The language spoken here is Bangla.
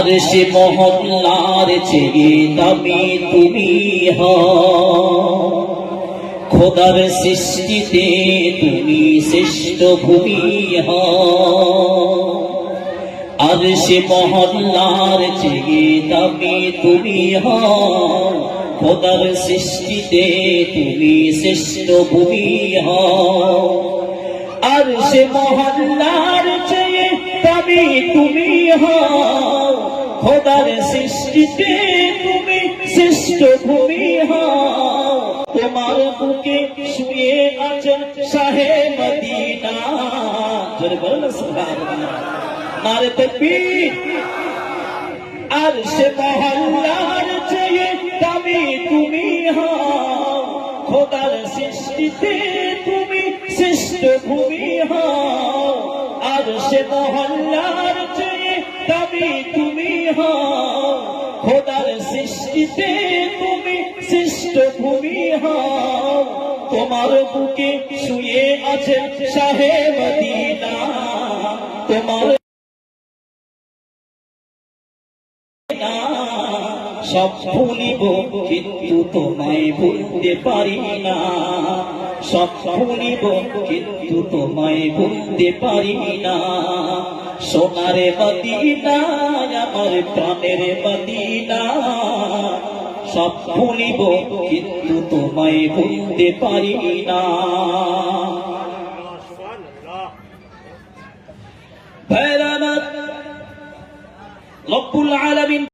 আর সে মহল্লার চেয়ে দামি তুমি হও, খোদার সৃষ্টিতে তুমি শ্রেষ্ঠ ভূমি হও। আর সে মহল্লার চেয়ে দামি তুমি হও, খোদার সৃষ্টিতে তুমি শ্রেষ্ঠ ভূমি হও। আর সে মহল্লার চেয়ে দামি তুমি হও, খোদার সৃষ্টিতে তুমি শ্রেষ্ঠ ভূমি হও। তোমার বুকে শুয়ে আছেন শাহে মদিনা, জোরে বলো না সুবহানাল্লাহ, নারে তাকবীর। আর সে মহল্লার চেয়ে দামি তুমি হও, খোদার সৃষ্টিতে তুমি শ্রেষ্ঠ ভূমি হও। আর সে মহল্লার চেয়ে দামি তুমি হও, খোদার সৃষ্টিতে তুমি শ্রেষ্ঠ ভূমি হও। তোমার বুকে শুয়ে আছেন শাহে মদিনা, তোমার সব ভুলিব কিন্তু তোমায় ভুলতে পারি না, সব ভুলিব কিন্তু তোমায় ভুলতে পারি না। সোনার মদিনা আমার প্রাণের মদিনা, সব ভুলিব কিন্তু তোমায় ভুলতে পারি না। রব্বুল আলামিন